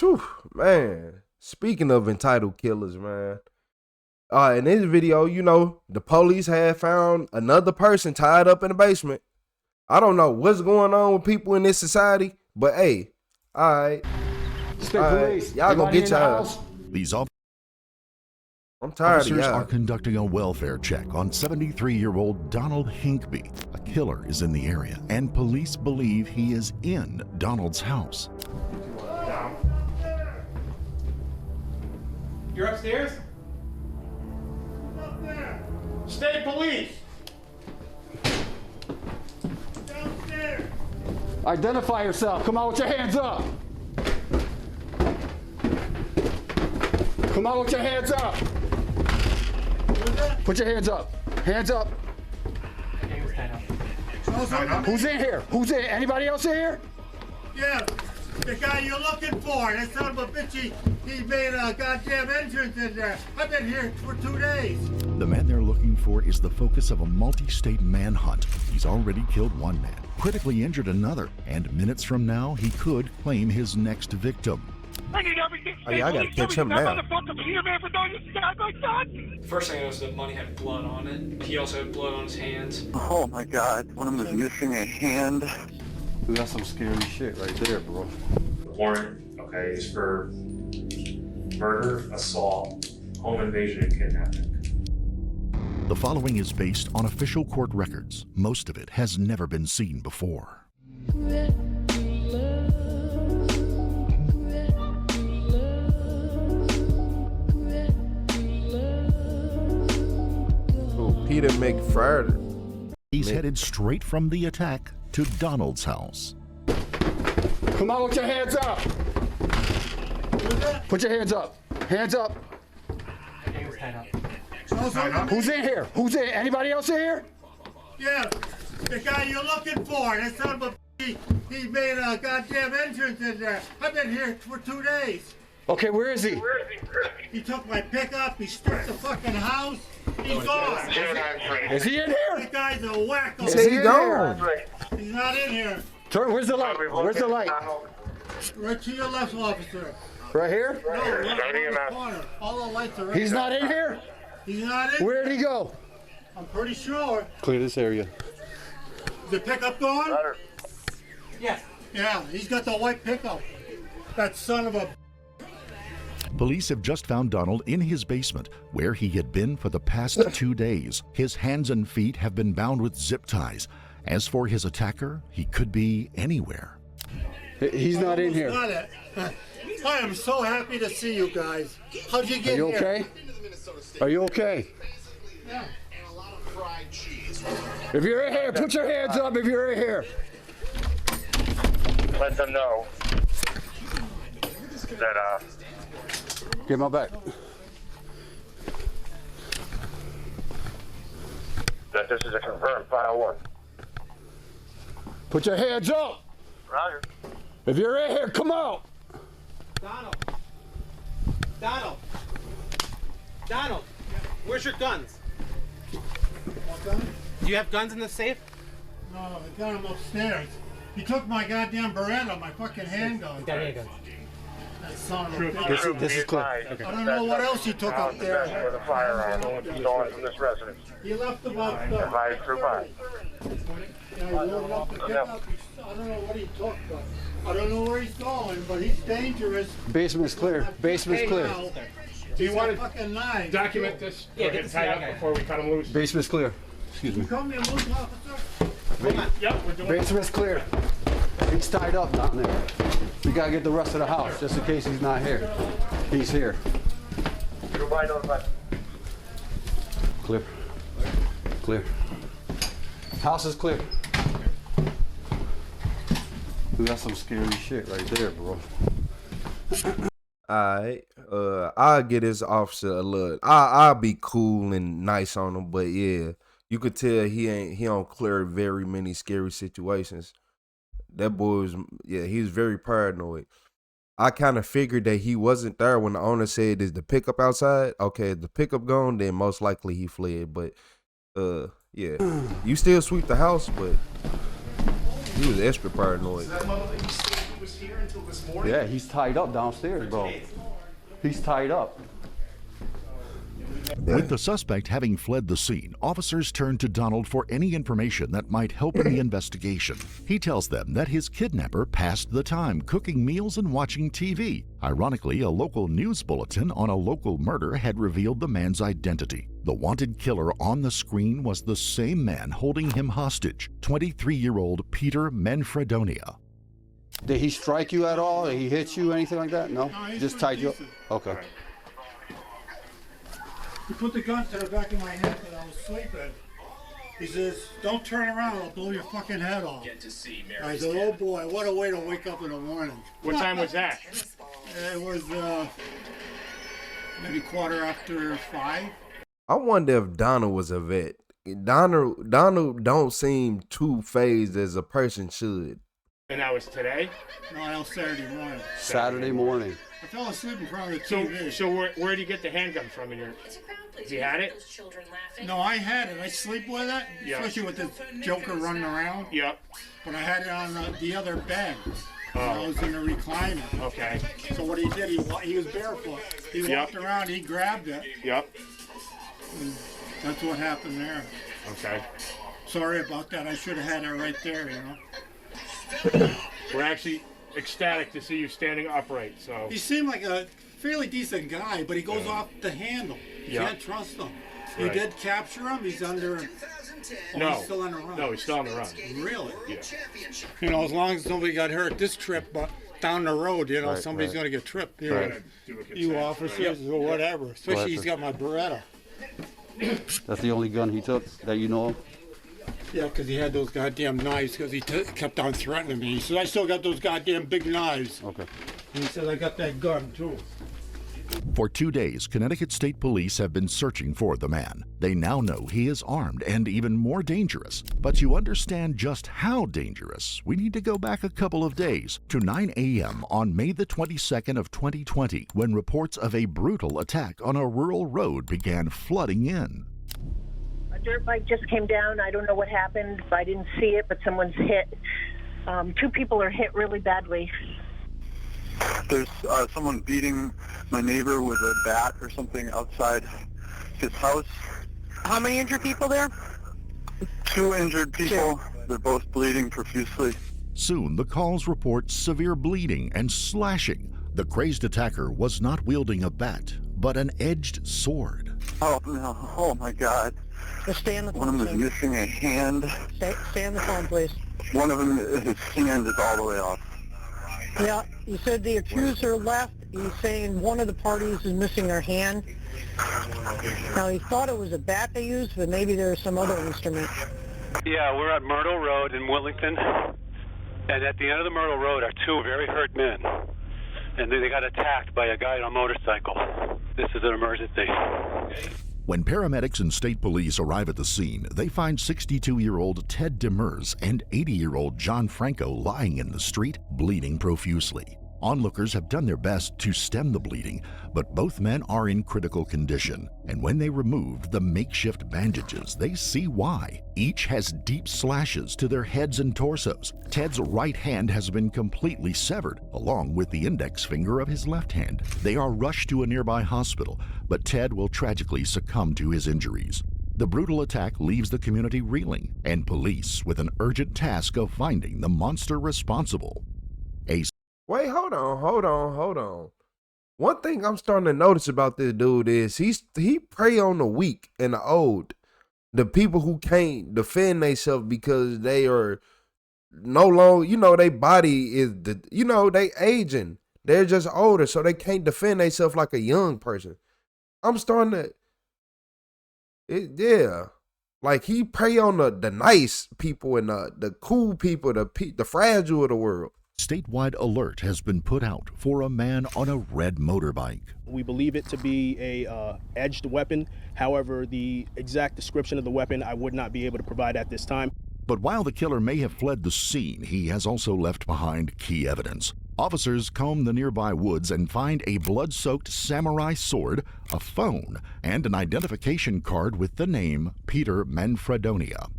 Whew, man. Speaking of entitled killers, man. In this video, you know, the police had found another person tied up in the basement. I don't know what's going on with people in this society, but hey, all right. Police. Y'all gonna get y'all. These I'm tired officers of y'all. are conducting a welfare check on 73-year-old Donald Hinkby. A killer is in the area, and police believe he is in Donald's house. You're upstairs? Up there. State police! Downstairs. Identify yourself. Come on with your hands up. Come on with your hands up. Put your hands up. Hands up. Who's in here? Who's in? Anybody else in here? Yeah, the guy you're looking for. That son of a bitch, he made a goddamn entrance in there. I've been here for 2 days. The man they're looking for is the focus of a multi-state manhunt. He's already killed one man, critically injured another, and minutes from now, he could claim his next victim. Oh, yeah, I gotta catch him now. First thing I noticed, the money had blood on it. He also had blood on his hands. Oh my God, one of them is missing a hand. Dude, that's some scary shit right there, bro. The warrant, okay, is for murder, assault, home invasion, and kidnapping. The following is based on official court records. Most of it has never been seen before. Peter McFarland. He's headed straight from the attack to Donald's house. Come on with your hands up. Put your hands up. Hands up. Who's in here? Who's in? Anybody else in here? Yeah, the guy you're looking for. That son of a bitch, he made a goddamn entrance in there. I've been here for 2 days. Okay, where is he? He took my pickup. He stripped the fucking house. He's gone. Is he in here? That guy's a wacko. Is he gone? He's not in here. Turn. Where's the light? Where's the light? Right to your left, officer. Right here? No, right in the corner. All the lights are in. He's not in here? He's not in. Where did he go? I'm pretty sure. Clear this area. Is the pickup gone? Yeah. Yeah, he's got the white pickup. That son of a... Police have just found Donald in his basement, where he had been for the past 2 days. His hands and feet have been bound with zip ties. As for his attacker, he could be anywhere. He's not in here. Got it. I am so happy to see you guys. How'd you get Are you here? okay? Are you okay? Yeah. If you're in here, put your hands up if you're in here. Let them know that Get my back. that this is a confirmed file 1. Put your hands up. Roger. If you're in here, come out. Donald. Donald. Donald. Where's your guns? What gun? Do you have guns in the safe? No, I got him upstairs. He took my goddamn Beretta, my fucking handgun. Got handguns. That son of a bitch. This is clear. I don't know what else he took up there. With a firearm stolen from this residence. He left about... Advise Troop 5. Yeah, he loaded up the pickup. I don't know what he took, but I don't know where he's going, but he's dangerous. Basement's clear. Basement's clear. Do you want to Document this? Yeah, Get tied up before we cut him loose. Basement's clear. Excuse me. You call me a loose officer? Yep, we're doing it. Basement's clear. He's tied up down there. We gotta get the rest of the house just in case he's not here. He's here. Troop 5 notified. Clear. Clear. House is clear. Dude, that's some scary shit right there, bro. Alright, I'll get this officer a look. I'll be cool and nice on him, but yeah, you could tell he don't clear very many scary situations. That boy was, yeah, he was very paranoid. I kind of figured that he wasn't there when the owner said, "Is the pickup outside?" Okay, if the pickup gone, then most likely he fled. But yeah, you still sweep the house, but he was extra paranoid. was here until this morning? Yeah, he's tied up downstairs, bro. He's tied up. With the suspect having fled the scene, officers turned to Donald for any information that might help in the investigation. He tells them that his kidnapper passed the time cooking meals and watching TV. Ironically, a local news bulletin on a local murder had revealed the man's identity. The wanted killer on the screen was the same man holding him hostage, 23-year-old Peter Manfredonia. Did he strike you at all? Did he hit you, anything like that? No? No, he's Just pretty tied you up? decent. Okay. He put the gun to the back of my head when I was sleeping. He says, "Don't turn around, I'll blow your fucking head off." I said, "Oh boy, what a way to wake up in the morning." What time was that? It was maybe 5:15. I wonder if Donald was a vet. Donald don't seem too phased as a person should. And that was today? No, that was Saturday morning. Saturday morning. I fell asleep in front of the So, TV. so where do you get the handgun from? He had it? No, I had it. I sleep with it, Yeah. especially with this joker running around. Yep. But I had it on the other bed. Oh. I was in the recliner. Okay. So what he did, he was barefoot. He Yep. walked around, he grabbed it. Yep. And that's what happened there. Okay. Sorry about that. I should have had it right there, you know. We're actually ecstatic to see you standing upright, so. He seemed like a fairly decent guy, but he goes off the handle. You Yeah. can't trust him. You Right. did capture him. He's under. Oh, No. he's still on the run. No, he's still on the run. Really? Yeah. You know, as long as nobody got hurt this trip, but down the road, you know, Right, somebody's right. going to get tripped. You, Right. know, Do a you consent. officers or whatever. Especially he's got my Beretta. That's the only gun he took that you know of? Yeah, because he had those goddamn knives because he kept on threatening me. He said, "I still got those goddamn big knives." Okay. And he said, "I got that gun too." For 2 days, Connecticut State Police have been searching for the man. They now know he is armed and even more dangerous. But to understand just how dangerous, we need to go back a couple of days to 9 a.m. on May the 22nd of 2020, when reports of a brutal attack on a rural road began flooding in. A dirt bike just came down. I don't know what happened. I didn't see it, but someone's hit. 2 people are hit really badly. There's someone beating my neighbor with a bat or something outside his house. How many injured people there? 2 injured people. They're both bleeding profusely. Soon, the calls report severe bleeding and slashing. The crazed attacker was not wielding a bat, but an edged sword. Oh no! Oh my God! Just stay on the One of phone, them is please. missing a hand. Stay on the phone, please. One of them, his hand is all the way off. Yeah, you said the accuser left. He's saying one of the parties is missing their hand. Now, he thought it was a bat they used, but maybe there's some other instrument. Yeah, we're at Myrtle Road in Wellington, and at the end of the Myrtle Road are 2 very hurt men, and they got attacked by a guy on a motorcycle. This is an emergency. When paramedics and state police arrive at the scene, they find 62-year-old Ted Demers and 80-year-old John Franco lying in the street, bleeding profusely. Onlookers have done their best to stem the bleeding, but both men are in critical condition. And when they removed the makeshift bandages, they see why. Each has deep slashes to their heads and torsos. Ted's right hand has been completely severed, along with the index finger of his left hand. They are rushed to a nearby hospital, but Ted will tragically succumb to his injuries. The brutal attack leaves the community reeling, and police with an urgent task of finding the monster responsible. Wait, hold on. One thing I'm starting to notice about this dude is he prey on the weak and the old, the people who can't defend themselves because they are no longer, you know, their body is they aging, they're just older, so they can't defend themselves like a young person. I'm starting to, like he prey on the nice people and the cool people, the fragile of the world. Statewide alert has been put out for a man on a red motorbike. We believe it to be a edged weapon. However, the exact description of the weapon I would not be able to provide at this time. But while the killer may have fled the scene, he has also left behind key evidence. Officers comb the nearby woods and find a blood-soaked samurai sword, a phone, and an identification card with the name Peter Manfredonia.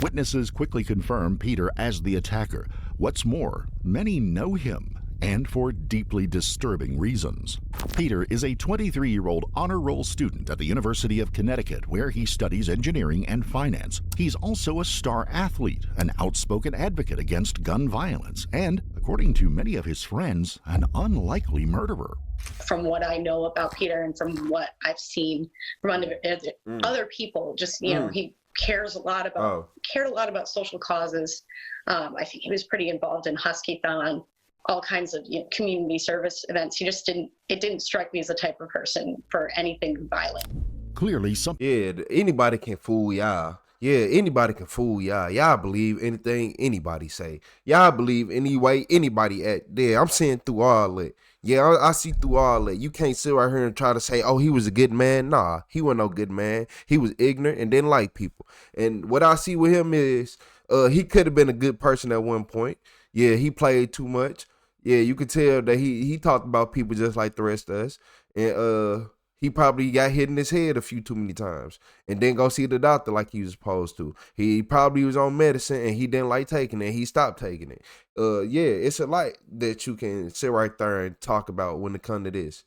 Witnesses quickly confirm Peter as the attacker, What's more, many know him, and for deeply disturbing reasons. Peter is a 23-year-old honor roll student at the University of Connecticut, where he studies engineering and finance. He's also a star athlete, an outspoken advocate against gun violence, and, according to many of his friends, an unlikely murderer. From what I know about Peter and from what I've seen from other people, just, you know, he cared a lot about social causes. I think he was pretty involved in Husky-thon, all kinds of, you know, community service events. He just didn't strike me as the type of person for anything violent. Clearly anybody can fool y'all. Yeah, anybody can fool y'all. Y'all believe anything anybody say. Y'all believe any way anybody act. Yeah, I'm seeing through all that. Yeah, I see through all that. You can't sit right here and try to say, oh, he was a good man. Nah, he wasn't no good man. He was ignorant and didn't like people. And what I see with him is he could have been a good person at one point. Yeah, he played too much. Yeah, you could tell that he talked about people just like the rest of us. And he probably got hit in his head a few too many times and didn't go see the doctor like he was supposed to. He probably was on medicine and he didn't like taking it. He stopped taking it. Yeah, it's a lot that you can sit right there and talk about when it comes to this.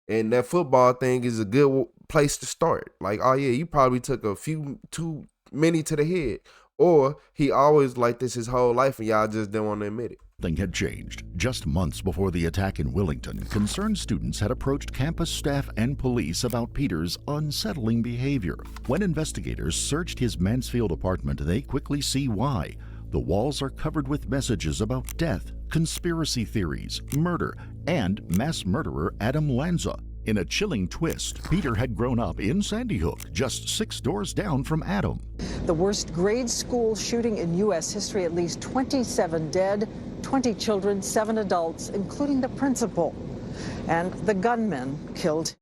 And that football thing is a good place to start. Like, oh yeah, you probably took a few too many to the head. Or he always like this his whole life and y'all just didn't want to admit it. Thing had changed. Just months before the attack in Willington, concerned students had approached campus staff and police about Peter's unsettling behavior. When investigators searched his Mansfield apartment, they quickly see why. The walls are covered with messages about death, conspiracy theories, murder, and mass murderer Adam Lanza. In a chilling twist, Peter had grown up in Sandy Hook, just 6 doors down from Adam. The worst grade school shooting in U.S. history, at least 27 dead, 20 children, 7 adults, including the principal, and the gunman killed.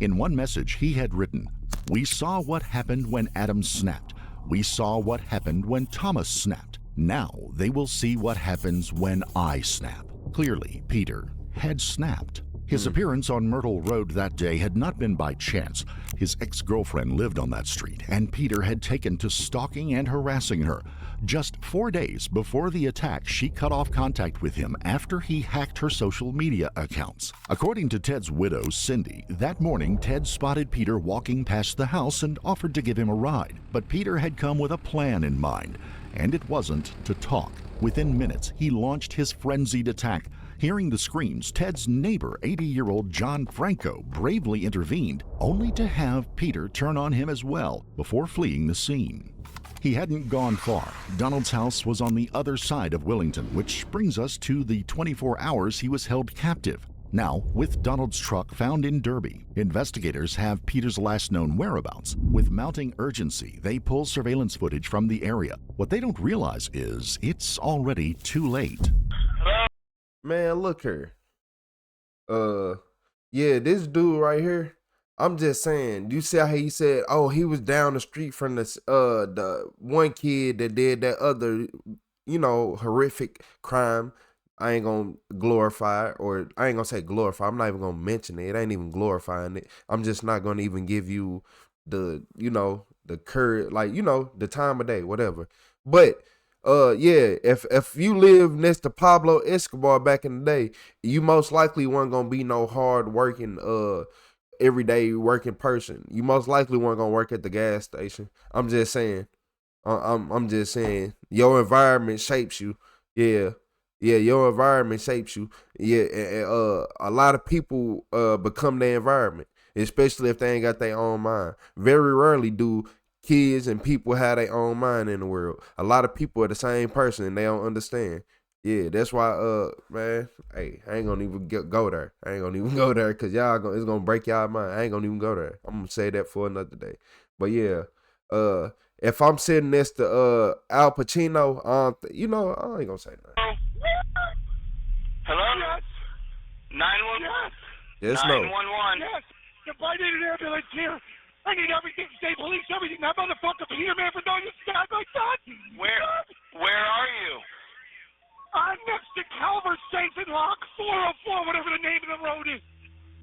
In one message he had written, "We saw what happened when Adam snapped. We saw what happened when Thomas snapped. Now they will see what happens when I snap." Clearly, Peter had snapped. His appearance on Myrtle Road that day had not been by chance. His ex-girlfriend lived on that street, and Peter had taken to stalking and harassing her. Just 4 days before the attack, she cut off contact with him after he hacked her social media accounts. According to Ted's widow, Cindy, that morning Ted spotted Peter walking past the house and offered to give him a ride. But Peter had come with a plan in mind, and it wasn't to talk. Within minutes, he launched his frenzied attack. Hearing the screams, Ted's neighbor, 80-year-old John Franco, bravely intervened, only to have Peter turn on him as well before fleeing the scene. He hadn't gone far. Donald's house was on the other side of Willington, which brings us to the 24 hours he was held captive. Now, with Donald's truck found in Derby, investigators have Peter's last known whereabouts. With mounting urgency, they pull surveillance footage from the area. What they don't realize is it's already too late. Man, look here. Yeah, this dude right here, I'm just saying, you see how he said, oh, he was down the street from the one kid that did that other, you know, horrific crime. I ain't gonna glorify it, or I ain't gonna say glorify. I'm not even gonna mention it. It ain't even glorifying it. I'm just not gonna even give you the, you know, the current, like, you know, the time of day, whatever. But yeah, if you live next to Pablo Escobar back in the day, you most likely weren't gonna be no hard working everyday working person. You most likely weren't gonna work at the gas station. I'm just saying. I'm just saying. Your environment shapes you. Yeah, your environment shapes you. Yeah, a lot of people become their environment, especially if they ain't got their own mind. Very rarely do kids and people have their own mind in the world. A lot of people are the same person and they don't understand. Yeah, that's why, man, hey, I ain't gonna even go there. I ain't gonna even go there because it's gonna break y'all mind. I ain't gonna even go there. I'm gonna say that for another day. But yeah, if I'm sitting next to Al Pacino, you know, I ain't gonna say nothing. Hello? Yes. 911. Yes, no. 911. Yes. If I need an ambulance here, I need everything, state police, everything. That motherfucker Peter, man, for throwing his guy like that. Where are you? I'm next to Calvert Saints and Lock 404, whatever the name of the road is.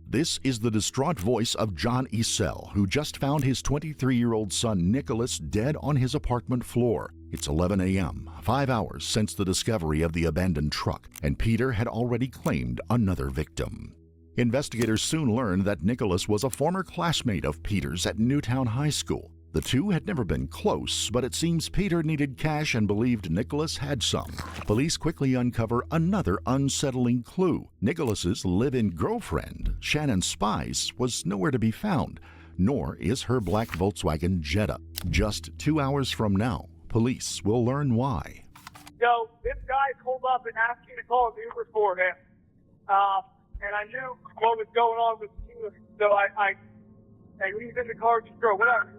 This is the distraught voice of John Esel, who just found his 23-year-old son Nicholas dead on his apartment floor. It's 11 a.m., 5 hours since the discovery of the abandoned truck, and Peter had already claimed another victim. Investigators soon learned that Nicholas was a former classmate of Peter's at Newtown High School. The two had never been close, but it seems Peter needed cash and believed Nicholas had some. Police quickly uncover another unsettling clue. Nicholas's live-in girlfriend, Shannon Spice, was nowhere to be found, nor is her black Volkswagen Jetta. Just 2 hours from now, police will learn why. So this guy called up and asked me to call an Uber for him. And I knew what was going on with him, so I he's in the car, just drove, whatever.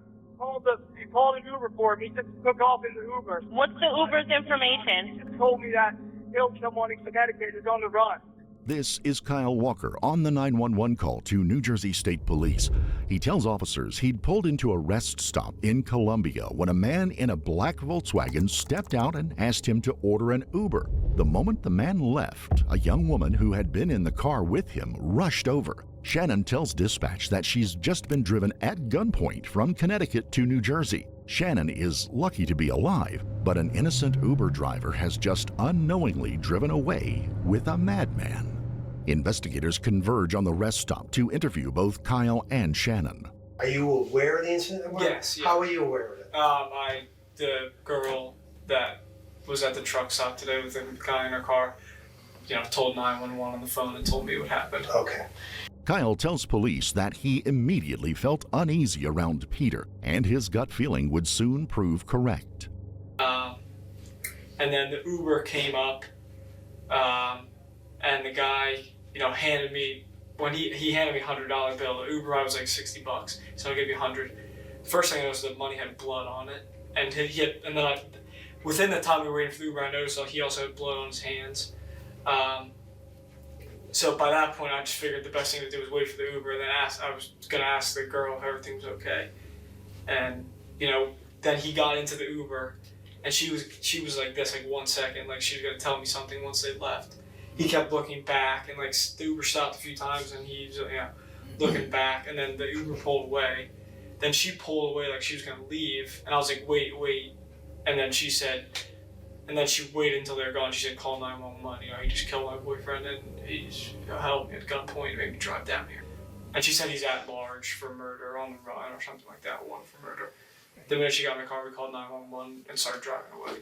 He called an Uber for him. He just took off in the Uber. What's the Uber's information? He just told me that killed someone in Connecticut is on the run. This is Kyle Walker on the 911 call to New Jersey State Police. He tells officers he'd pulled into a rest stop in Columbia when a man in a black Volkswagen stepped out and asked him to order an Uber. The moment the man left, a young woman who had been in the car with him rushed over. Shannon tells dispatch that she's just been driven at gunpoint from Connecticut to New Jersey. Shannon is lucky to be alive, but an innocent Uber driver has just unknowingly driven away with a madman. Investigators converge on the rest stop to interview both Kyle and Shannon. Are you aware of the incident? Yes. Yeah. How are you aware of it? The girl that was at the truck stop today with the guy in her car, told 911 on the phone and told me what happened. Okay. Kyle tells police that he immediately felt uneasy around Peter, and his gut feeling would soon prove correct. And then the Uber came up, and the guy, handed me, when he handed me a $100 bill, the Uber I was like $60, so I'll give you $100. First thing I noticed, the money had blood on it, and within the time we were waiting for the Uber, I noticed he also had blood on his hands. So by that point, I just figured the best thing to do was wait for the Uber, and then I was gonna ask the girl if everything was okay. And then he got into the Uber, and she was like this, like 1 second, like she was gonna tell me something once they left. He kept looking back, and like the Uber stopped a few times, and he was looking back, and then the Uber pulled away. Then she pulled away like she was gonna leave, and I was like, wait, and then she said. And then she waited until they were gone. She said, call 911. He just killed my boyfriend and he's held me at gunpoint, made me drive down here. And she said he's at large for murder, on the run or something like that, wanted for murder. The minute she got in the car, we called 911 and started driving away.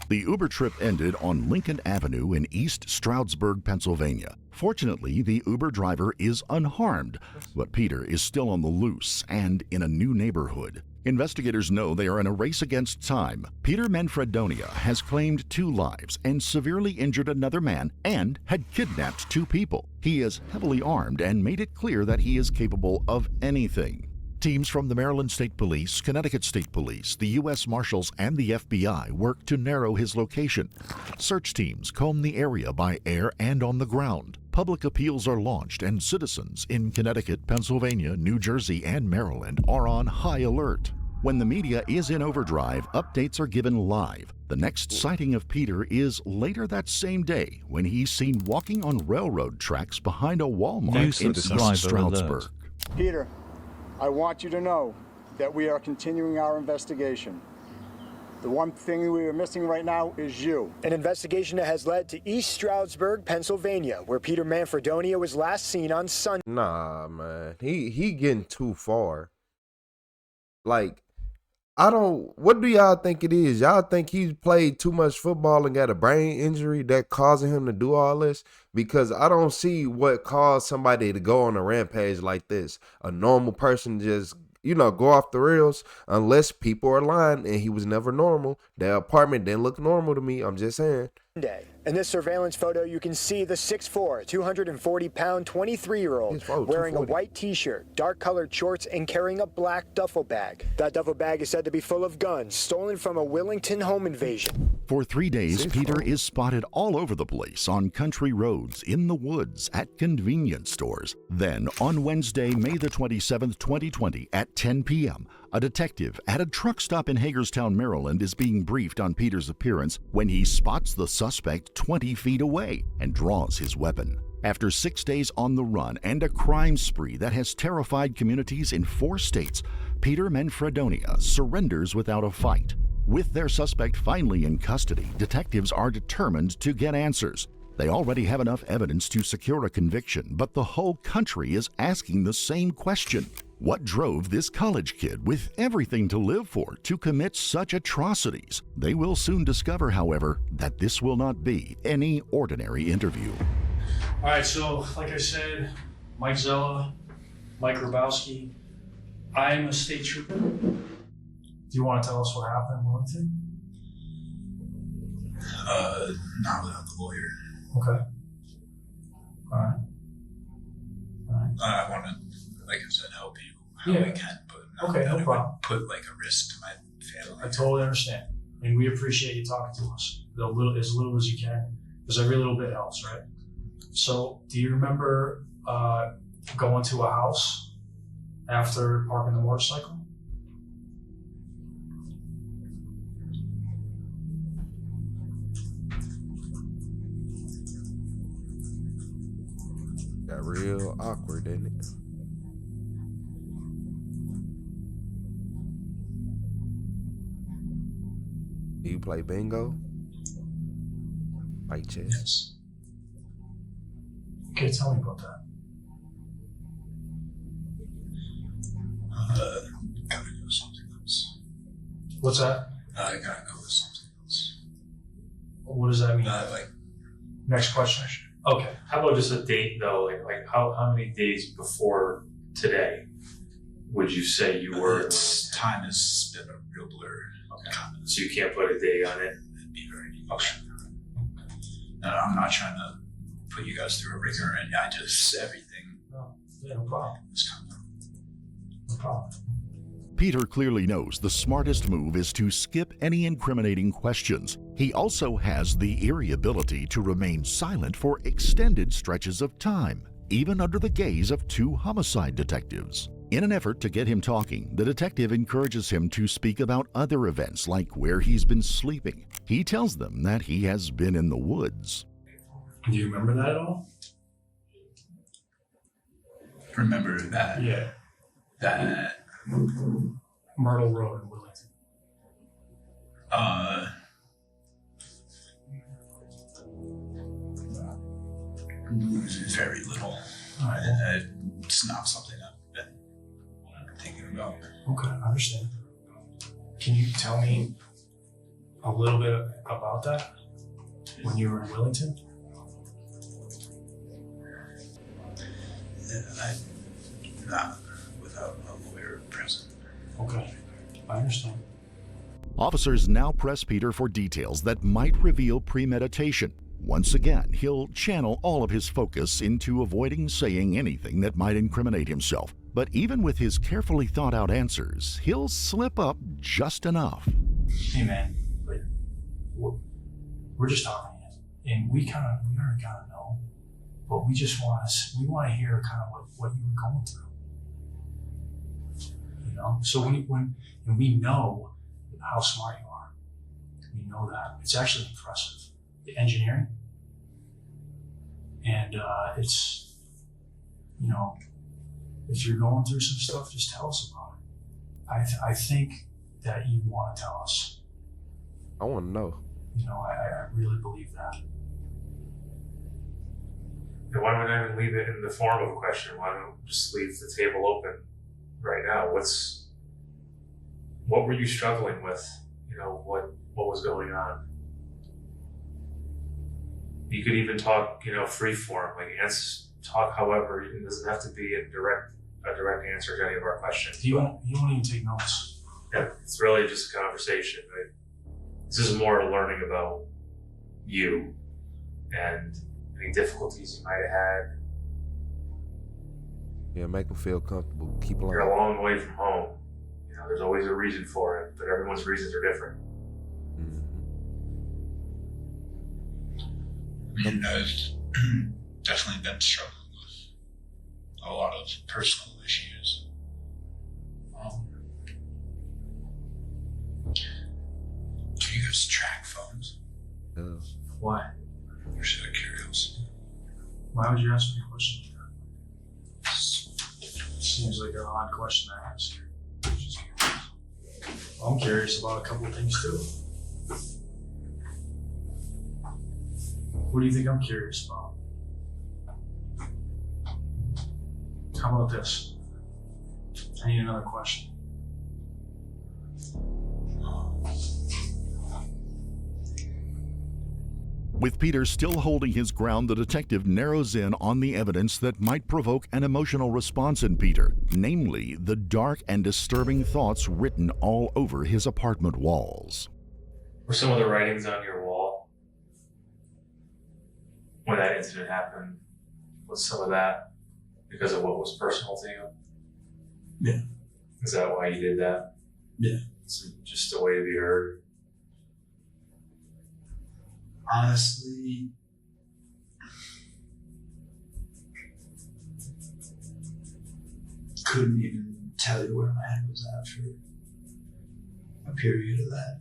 The Uber trip ended on Lincoln Avenue in East Stroudsburg, Pennsylvania. Fortunately, the Uber driver is unharmed, but Peter is still on the loose and in a new neighborhood. Investigators know they are in a race against time. Peter Manfredonia has claimed 2 lives and severely injured another man and had kidnapped 2 people. He is heavily armed and made it clear that he is capable of anything. Teams from the Maryland State Police, Connecticut State Police, the U.S. Marshals, and the FBI work to narrow his location. Search teams comb the area by air and on the ground. Public appeals are launched, and citizens in Connecticut, Pennsylvania, New Jersey, and Maryland are on high alert. When the media is in overdrive, updates are given live. The next sighting of Peter is later that same day when he's seen walking on railroad tracks behind a Walmart in East Stroudsburg. Peter, I want you to know that we are continuing our investigation. The one thing we are missing right now is you. An investigation that has led to East Stroudsburg, Pennsylvania, where Peter Manfredonia was last seen on Sunday. Nah, man. He getting too far. Like, what do y'all think it is? Y'all think he's played too much football and got a brain injury that causing him to do all this? Because I don't see what caused somebody to go on a rampage like this. A normal person just, go off the rails unless people are lying, and he was never normal. The apartment didn't look normal to me. I'm just saying. In this surveillance photo, you can see the 6'4", 240-pound 23-year-old wearing a white T-shirt, dark-colored shorts, and carrying a black duffel bag. That duffel bag is said to be full of guns stolen from a Willington home invasion. For 3 days, Peter is spotted all over the place on country roads, in the woods, at convenience stores. Then, on Wednesday, May the 27th, 2020, at 10 p.m., a detective at a truck stop in Hagerstown, Maryland, is being briefed on Peter's appearance when he spots the suspect 20 feet away and draws his weapon. After 6 days on the run and a crime spree that has terrified communities in 4 states, Peter Manfredonia surrenders without a fight. With their suspect finally in custody, detectives are determined to get answers. They already have enough evidence to secure a conviction, but the whole country is asking the same question. What drove this college kid with everything to live for to commit such atrocities? They will soon discover, however, that this will not be any ordinary interview. All right, so like I said, Mike Zella, Mike Grabowski, I'm a state trooper. Do you want to tell us what happened in Wellington? Not without the lawyer. Okay. All right. I want to, like I said, help you how I can, but not okay, that no it problem. would put like a risk to my family. I totally understand. And we appreciate you talking to us as little as you can, because every little bit helps, right? So, do you remember going to a house after parking the motorcycle? Got real awkward, didn't it? Do you play bingo? Like chess? Yes. Okay, tell me about that. Gotta go with something else. What's that? I gotta go with something else. What does that mean? Next question. Okay. How about just a date though? Like how many days before today would you say you were? Time has been a real blur. Okay. So you can't put a date on it? It'd be very emotional. I'm not trying to put you guys through a rigor, and I just everything. No, yeah, no problem. It's kind of no problem. Peter clearly knows the smartest move is to skip any incriminating questions. He also has the eerie ability to remain silent for extended stretches of time, even under the gaze of two homicide detectives. In an effort to get him talking, the detective encourages him to speak about other events like where he's been sleeping. He tells them that he has been in the woods. Do you remember that at all? remember that. Yeah. That. Myrtle Road in Wellington. Very little. It's not something I've been thinking about. Okay, I understand. Can you tell me a little bit about that when you were in Wellington? Not without a lawyer present. Okay, I understand. Officers now press Peter for details that might reveal premeditation. Once again, he'll channel all of his focus into avoiding saying anything that might incriminate himself. But even with his carefully thought out answers, he'll slip up just enough. Hey man, we're just talking, and we already kind of know, but we want to hear kind of what you were going through. You know, so when we know how smart you are, we know that it's actually impressive. The engineering, and it's, you know, if you're going through some stuff, just tell us about it. I think that you want to tell us. I want to know. You know, I really believe that. And why don't I even leave it in the form of a question? Why don't we just leave the table open right now? What were you struggling with? You know, what was going on? You could even talk, you know, free form, like talk however. It doesn't have to be a direct answer to any of our questions. You won't even take notes. Yeah, it's really just a conversation, right? This is more learning about you and any difficulties you might have had. Yeah, make them feel comfortable. Keep along. You're a long way from home. You know, there's always a reason for it, but everyone's reasons are different. I mean, I've definitely been struggling with a lot of personal issues. Do you guys track phones? Why? Just out of curiosity. Why would you ask me a question like that? Seems like an odd question to ask. I'm curious about a couple of things too. What do you think I'm curious about? How about this? I need another question. With Peter still holding his ground, the detective narrows in on the evidence that might provoke an emotional response in Peter, namely the dark and disturbing thoughts written all over his apartment walls. Were some of the writings on your wall when that incident happened? Was some of that because of what was personal to you? Yeah. Is that why you did that? Yeah. It's just a way to be heard. Honestly, couldn't even tell you where my head was at for a period of that.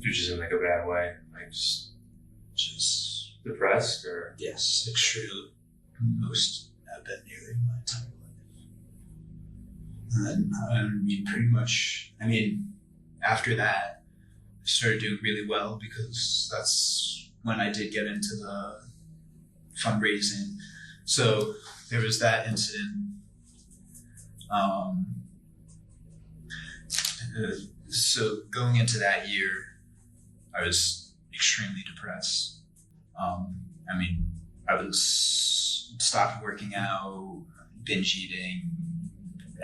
You're just in like a bad way, like just depressed, or yes, extremely. Most have been nearly my entire life. And then, I mean, pretty much. I mean, after that, I started doing really well because that's when I did get into the fundraising. So there was that incident. So going into that year, I was extremely depressed. I mean, I was stopped working out, binge eating,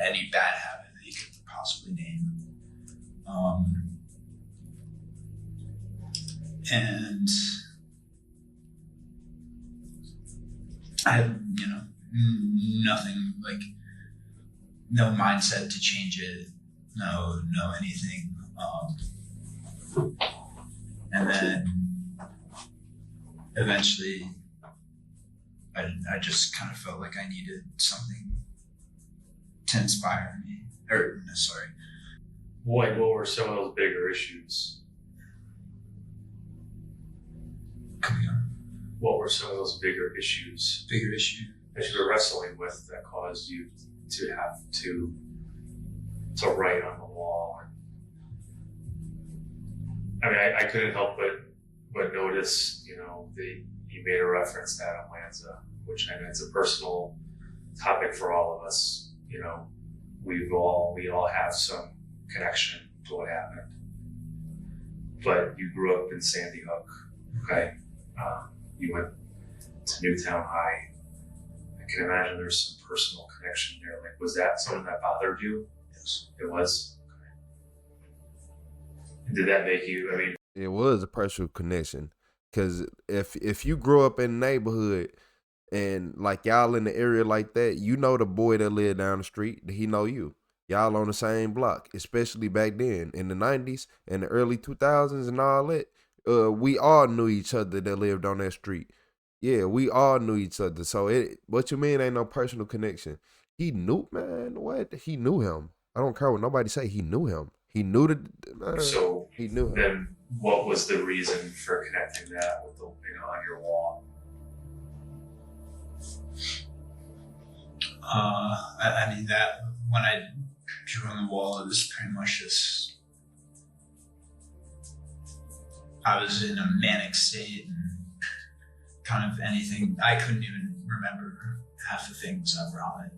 any bad habit that you could possibly name. And I had, nothing, like, no mindset to change it, no anything. And then eventually I just kind of felt like I needed something to inspire me. What were some of those bigger issues? What were some of those bigger issues? Bigger issue that you were wrestling with that caused you to have to write on the wall? I mean, I couldn't help but notice, that you made a reference to Adam Lanza, which I know it's a personal topic for all of us. We all have some connection to what happened. But you grew up in Sandy Hook, okay? You went to Newtown High. I can imagine there's some personal connection there. Like, was that something that bothered you? Yes. It was? Okay. Did that make you, It was a personal connection. Because if you grow up in a neighborhood and like y'all in the area like that, you know the boy that lived down the street, he know you. Y'all on the same block, especially back then in the 90s and the early 2000s and all that. We all knew each other that lived on that street. Yeah, we all knew each other. So what you mean ain't no personal connection? He knew, man, what? He knew him. I don't care what nobody say. He knew him. He knew so he knew him. Then what was the reason for connecting that with the, on your wall? I mean, that when I drew on the wall, it was pretty much just, I was in a manic state and kind of anything. I couldn't even remember half the things that were on it,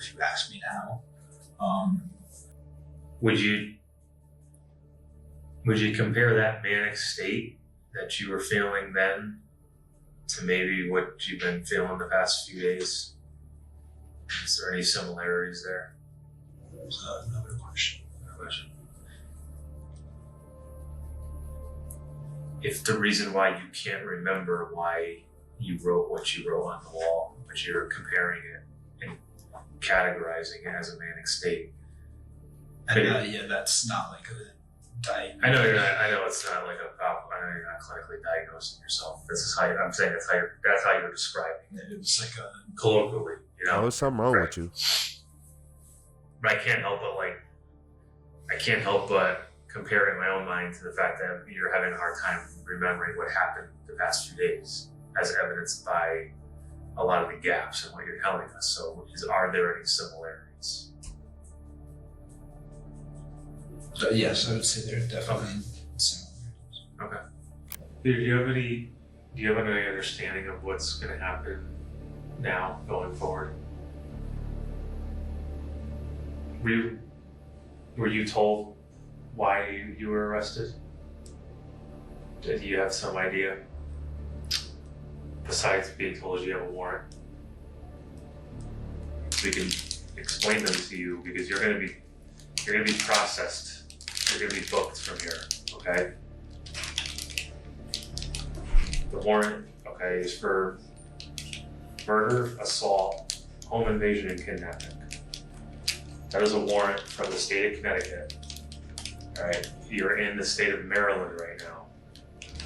if you ask me now. Would you compare that manic state that you were feeling then to maybe what you've been feeling the past few days? Is there any similarities there? Another question. If the reason why you can't remember why you wrote what you wrote on the wall, but you're comparing it and categorizing it as a manic state. Yeah, that's not like a diagnosis. I know it's not like a problem. I know you're not clinically diagnosing yourself. This is how I'm saying that's how you're describing it. It was like a colloquially, Oh, there's something wrong with you. But I can't help but compare in my own mind to the fact that you're having a hard time remembering what happened the past few days, as evidenced by a lot of the gaps in what you're telling us. So, are there any similarities? Yes, I would say they're definitely similar. Okay. Do you have any understanding of what's going to happen now going forward? Were you told why you were arrested? Did you have some idea? Besides being told you have a warrant, we can explain them to you because you're gonna be processed. You're gonna be booked from here. Okay. The warrant, okay, is for murder, assault, home invasion, and kidnapping. That is a warrant from the state of Connecticut. All right, you're in the state of Maryland right now.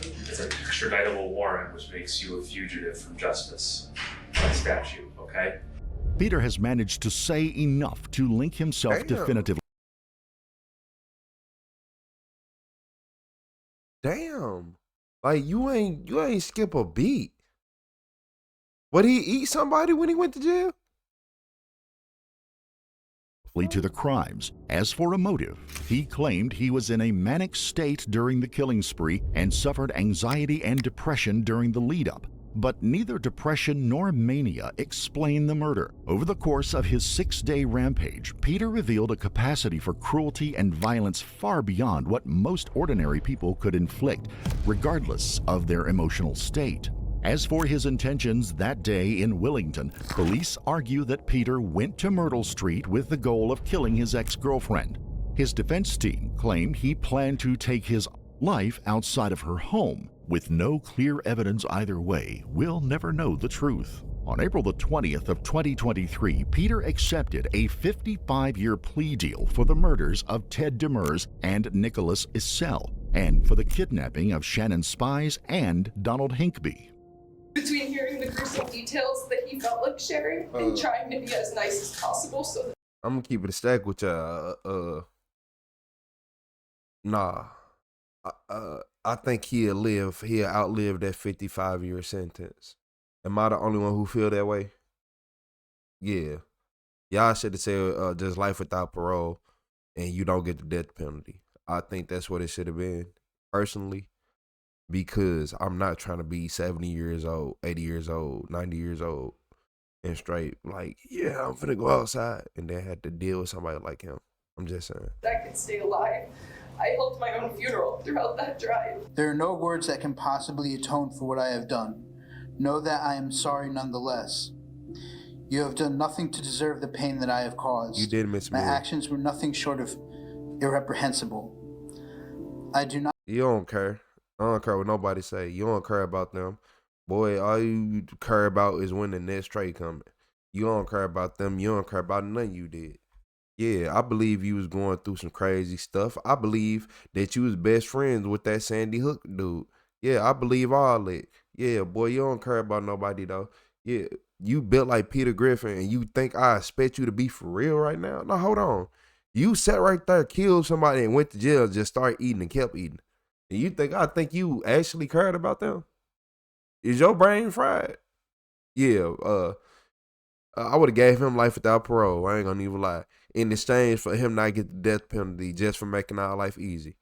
It's an extraditable warrant, which makes you a fugitive from justice by statute, okay? Peter has managed to say enough to link himself definitively. Damn. Like you ain't skip a beat. Would he eat somebody when he went to jail? To the crimes. As for a motive, he claimed he was in a manic state during the killing spree and suffered anxiety and depression during the lead-up. But neither depression nor mania explain the murder. Over the course of his 6-day rampage, Peter revealed a capacity for cruelty and violence far beyond what most ordinary people could inflict, regardless of their emotional state. As for his intentions that day in Willington, police argue that Peter went to Myrtle Street with the goal of killing his ex-girlfriend. His defense team claimed he planned to take his life outside of her home. With no clear evidence either way, we'll never know the truth. On April the 20th of 2023, Peter accepted a 55-year plea deal for the murders of Ted Demers and Nicholas Issel, and for the kidnapping of Shannon Spies and Donald Hinkby. Between hearing the gruesome details that he felt like sharing and trying to be as nice as possible so that I'm gonna keep it a stack with y'all. Nah. I think he'll outlive that 55-year sentence. Am I the only one who feel that way? Yeah. Y'all should have said just life without parole and you don't get the death penalty. I think that's what it should have been, personally. Because I'm not trying to be 70 years old, 80 years old, 90 years old, and straight like, yeah, I'm finna go outside, and then had to deal with somebody like him. I'm just saying. I could stay alive. I held my own funeral throughout that drive. There are no words that can possibly atone for what I have done. Know that I am sorry nonetheless. You have done nothing to deserve the pain that I have caused. You did miss me. My actions were nothing short of irreprehensible. I do not. You don't care. I don't care what nobody say. You don't care about them. Boy, all you care about is when the next trade coming. You don't care about them. You don't care about nothing you did. Yeah, I believe you was going through some crazy stuff. I believe that you was best friends with that Sandy Hook dude. Yeah, I believe all that. Yeah, boy, you don't care about nobody, though. Yeah, you built like Peter Griffin, and you think I expect you to be for real right now? No, hold on. You sat right there, killed somebody, and went to jail, just started eating and kept eating. And you think I think you actually cared about them? Is your brain fried? Yeah, I would have gave him life without parole. I ain't gonna even lie. In exchange for him not get the death penalty just for making our life easy.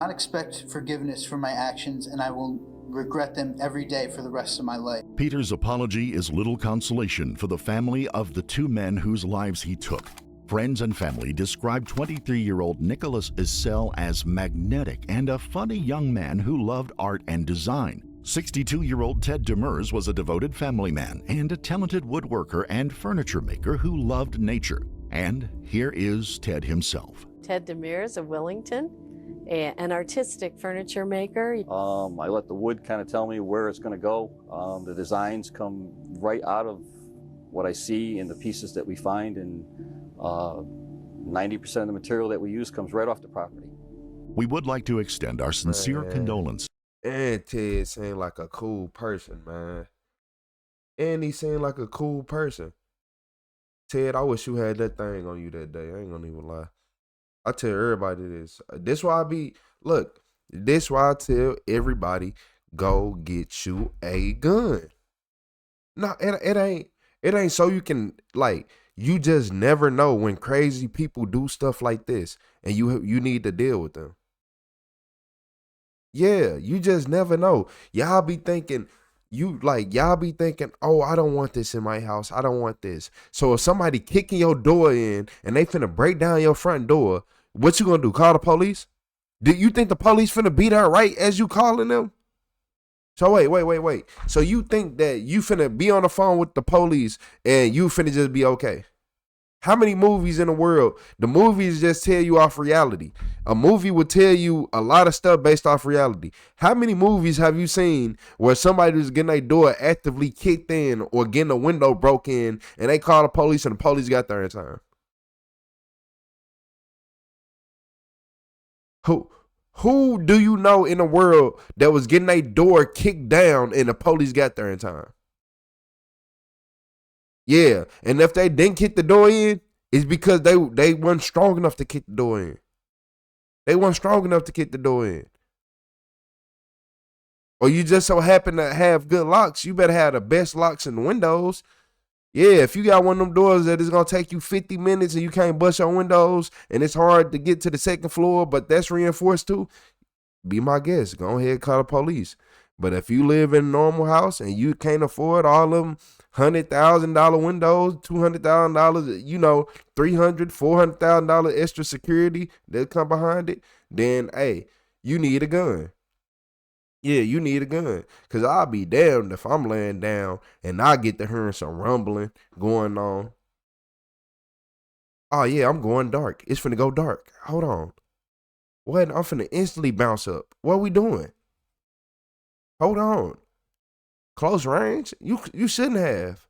I not expect forgiveness for my actions, and I will regret them every day for the rest of my life. Peter's apology is little consolation for the family of the two men whose lives he took. Friends and family described 23-year-old Nicholas Issel as magnetic and a funny young man who loved art and design. 62-year-old Ted Demers was a devoted family man and a talented woodworker and furniture maker who loved nature. And here is Ted himself. Ted Demers of Willington, an artistic furniture maker. I let the wood kind of tell me where it's going to go. The designs come right out of what I see in the pieces that we find, and 90% of the material that we use comes right off the property. We would like to extend our sincere condolence. And Ted seemed like a cool person, man. And he seemed like a cool person. Ted, I wish you had that thing on you that day. I ain't gonna even lie. I tell everybody this. This why this why I tell everybody, go get you a gun. No, it ain't so you can like you just never know when crazy people do stuff like this, and you need to deal with them. Yeah, you just never know. Y'all be thinking, oh, I don't want this in my house. I don't want this. So if somebody kicking your door in and they finna break down your front door, what you gonna do? Call the police? Do you think the police finna be there right as you calling them? So wait. So you think that you finna be on the phone with the police and you finna just be okay? How many movies in the world? The movies just tell you off reality. A movie would tell you a lot of stuff based off reality. How many movies have you seen where somebody was getting their door actively kicked in or getting a window broke in and they call the police and the police got there in time? Who do you know in the world that was getting their door kicked down and the police got there in time? Yeah, and if they didn't kick the door in, it's because they weren't strong enough to kick the door in. They weren't strong enough to kick the door in. Or you just so happen to have good locks, you better have the best locks in the windows. Yeah, if you got one of them doors that is going to take you 50 minutes and you can't bust your windows and it's hard to get to the second floor, but that's reinforced too, be my guest. Go ahead and call the police. But if you live in a normal house and you can't afford all of them $100,000 windows, $200,000, $300,000, $400,000 extra security that come behind it, then hey, you need a gun. Yeah, you need a gun. Cause I'll be damned if I'm laying down and I get to hearing some rumbling going on. Oh yeah, I'm going dark. It's finna go dark. Hold on. What? I'm finna instantly bounce up. What are we doing? Hold on. Close range? You shouldn't have.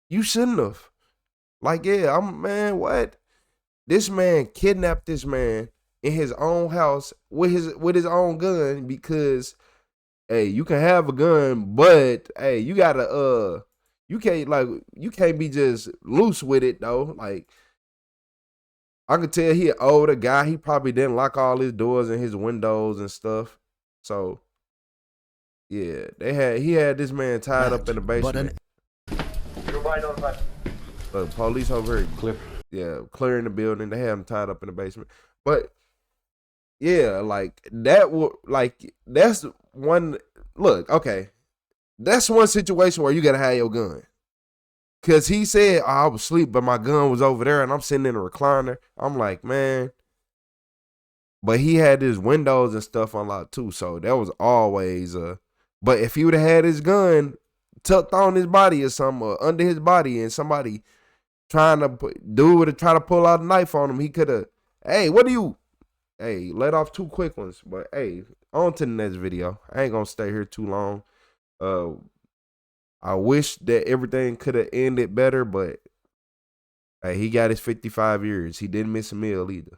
You shouldn't have. Like, yeah, what? This man kidnapped this man in his own house with his own gun because, hey, you can have a gun, but hey, you gotta you can't be just loose with it though. Like, I could tell he an older guy. He probably didn't lock all his doors and his windows and stuff. So yeah, he had this man tied up in the basement. Police over here, clearing the building. They had him tied up in the basement. But yeah, that's one. Look, okay, that's one situation where you gotta have your gun. Cause he said, oh, I was asleep, but my gun was over there, and I'm sitting in a recliner. I'm like, man. But he had his windows and stuff unlocked too, so that was always But if he would have had his gun tucked on his body or something, or under his body, and somebody would have tried to pull out a knife on him, he could have, hey, let off 2 quick ones. But hey, on to the next video. I ain't gonna stay here too long. I wish that everything could have ended better, but hey, he got his 55 years. He didn't miss a meal either.